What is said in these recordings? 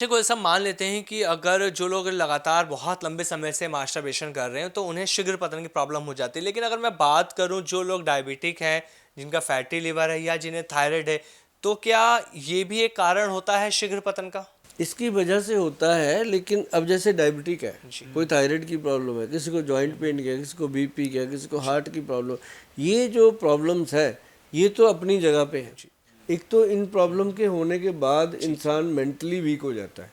देखो ऐसा मान लेते हैं कि अगर जो लोग लगातार बहुत लंबे समय से मास्टरबेशन कर रहे हैं तो उन्हें शीघ्र पतन की प्रॉब्लम हो जाती है। लेकिन अगर मैं बात करूं जो लोग डायबिटिक हैं, जिनका फैटी लिवर है या जिन्हें थायराइड है, तो क्या ये भी एक कारण होता है शीघ्र पतन का? इसकी वजह से होता है, लेकिन अब जैसे डायबिटिक है, जी। कोई थायराइड की प्रॉब्लम है, किसी को जॉइंट पेन की है, किसी को बीपी की है, किसी को हार्ट की प्रॉब्लम, ये जो प्रॉब्लम्स है ये तो अपनी जगह पे है। एक तो इन प्रॉब्लम के होने के बाद इंसान मेंटली वीक हो जाता है,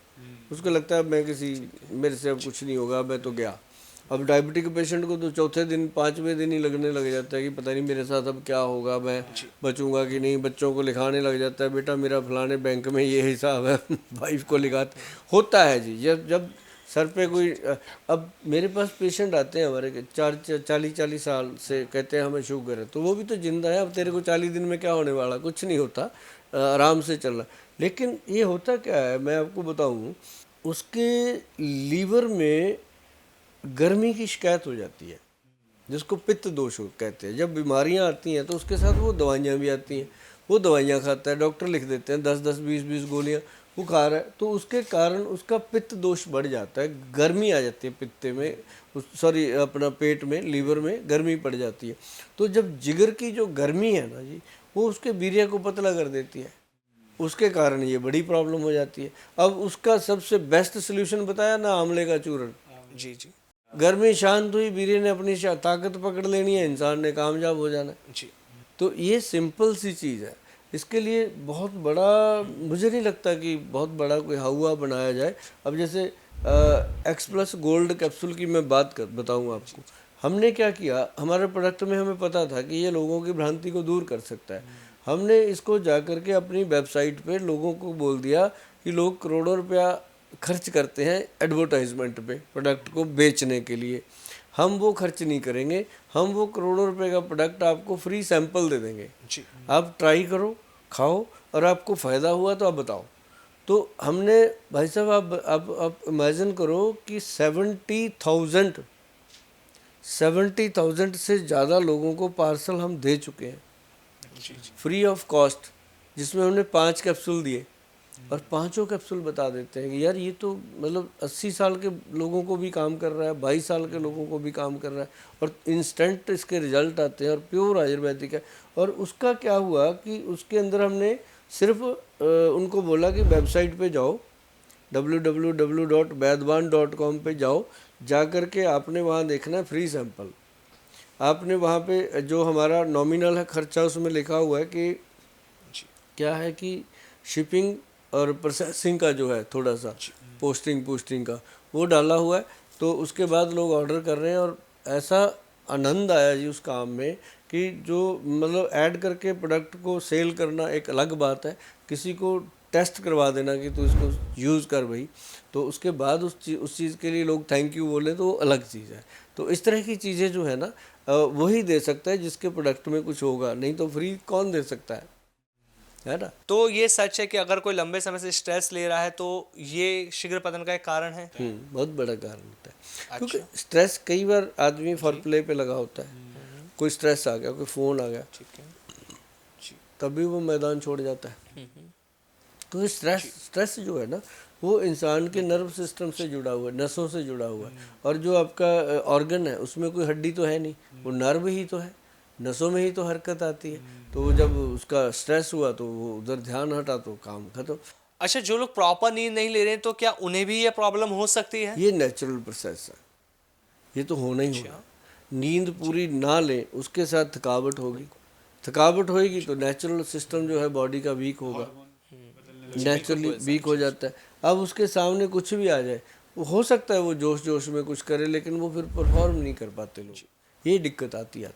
उसको लगता है मैं किसी मेरे से अब कुछ नहीं होगा, मैं तो गया। अब डायबिटिक पेशेंट को तो चौथे दिन पाँचवें दिन ही लगने लग जाता है कि पता नहीं मेरे साथ अब क्या होगा, मैं बचूंगा कि नहीं। बच्चों को लिखाने लग जाता है, बेटा मेरा फलाने बैंक में ये हिसाब है वाइफ को लिखाते होता है जी। जब जब सर पे कोई अब मेरे पास पेशेंट आते हैं हमारे के 40 साल से, कहते हैं हमें शुगर है, तो वो भी तो जिंदा है। अब तेरे को 40 दिन में क्या होने वाला, कुछ नहीं होता, आराम से चल रहा। लेकिन ये होता क्या है मैं आपको बताऊं, उसके लीवर में गर्मी की शिकायत हो जाती है, जिसको पित्त दोष कहते हैं। जब बीमारियां आती हैं तो उसके साथ वो दवाइयां भी आती हैं, वो दवाइयां खाता है, डॉक्टर लिख देते हैं 10-10 20-20 गोलियां, वो खा रहा है, तो उसके कारण उसका पित्त दोष बढ़ जाता है, गर्मी आ जाती है पित्ते में, सॉरी अपना पेट में, लीवर में गर्मी पड़ जाती है। तो जब जिगर की जो गर्मी है ना जी, वो उसके वीर्य को पतला कर देती है, उसके कारण ये बड़ी प्रॉब्लम हो जाती है। अब उसका सबसे बेस्ट सोल्यूशन बताया ना, आंवले का चूर्ण। जी जी गर्मी शांत हुई, वीर्य ने अपनी ताकत पकड़ लेनी है, इंसान ने कामयाब हो जाना है। जी। तो ये सिंपल सी चीज़ है, इसके लिए बहुत बड़ा मुझे नहीं लगता कि बहुत बड़ा कोई हवा बनाया जाए। अब जैसे एक्स प्लस गोल्ड कैप्सूल की मैं बताऊँ आपको, हमने क्या किया, हमारे प्रोडक्ट में हमें पता था कि ये लोगों की भ्रांति को दूर कर सकता है। हमने इसको जा कर के अपनी वेबसाइट पे लोगों को बोल दिया कि लोग करोड़ों रुपया खर्च करते हैं एडवर्टाइजमेंट पे प्रोडक्ट को बेचने के लिए, हम वो खर्च नहीं करेंगे। हम वो करोड़ों रुपए का प्रोडक्ट आपको फ्री सैंपल दे देंगे, आप ट्राई करो, खाओ, और आपको फ़ायदा हुआ तो आप बताओ। तो हमने, भाई साहब आप इमेजिन करो कि 70,000 से ज़्यादा लोगों को पार्सल हम दे चुके हैं फ्री ऑफ कॉस्ट, जिसमें हमने 5 कैप्सूल दिए, और पांचों कैप्सूल बता देते हैं कि यार ये तो मतलब 80 साल के लोगों को भी काम कर रहा है, 22 साल के लोगों को भी काम कर रहा है, और इंस्टेंट इसके रिजल्ट आते हैं, और प्योर आयुर्वेदिक है। और उसका क्या हुआ कि उसके अंदर हमने सिर्फ उनको बोला कि वेबसाइट पे जाओ, www.वैद्यवान.com पे जाओ, जा कर के आपने वहाँ देखना है फ्री सैंपल। आपने वहाँ पे जो हमारा नॉमिनल है खर्चा, उसमें लिखा हुआ है कि क्या है कि शिपिंग और प्रोसेसिंग का जो है थोड़ा सा पोस्टिंग का वो डाला हुआ है। तो उसके बाद लोग ऑर्डर कर रहे हैं, और ऐसा आनंद आया जी उस काम में कि जो मतलब ऐड करके प्रोडक्ट को सेल करना एक अलग बात है, किसी को टेस्ट करवा देना कि तू इसको यूज़ कर भाई, तो उसके बाद उस चीज़ के लिए लोग थैंक यू बोले, तो वो अलग चीज़ है। तो इस तरह की चीज़ें जो है ना, वही दे सकता है जिसके प्रोडक्ट में कुछ होगा, नहीं तो फ्री कौन दे सकता है ना। तो ये सच है कि अगर कोई लंबे समय से स्ट्रेस ले रहा है तो ये शीघ्र पतन का एक कारण है? बहुत बड़ा कारण होता है, क्योंकि अच्छा। स्ट्रेस कई बार आदमी फॉर प्ले पे लगा होता है, कोई स्ट्रेस आ गया, कोई फ़ोन आ गया, ठीक है। जी। तभी वो मैदान छोड़ जाता है। तो ये स्ट्रेस जो है ना, वो इंसान के नर्व सिस्टम से जुड़ा हुआ है, नसों से जुड़ा हुआ है, और जो आपका ऑर्गन है उसमें कोई हड्डी तो है नहीं, वो नर्व ही तो है, नसों में ही तो हरकत आती है। तो जब उसका स्ट्रेस हुआ तो वो उधर ध्यान हटा तो काम खत्म। अच्छा, जो लोग प्रॉपर नींद नहीं ले रहे हैं तो क्या उन्हें भी ये प्रॉब्लम हो सकती है? ये नेचुरल प्रोसेस है, ये तो होना ही होना। नींद पूरी ना लें, उसके साथ थकावट होगी, थकावट होएगी तो नेचुरल सिस्टम जो है बॉडी का वीक होगा, नेचुरली वीक हो जाता है। अब उसके सामने कुछ भी आ जाए, वो हो सकता है वो जोश जोश में कुछ करे, लेकिन वो फिर परफॉर्म नहीं कर पाते लोग, ये दिक्कत आती है।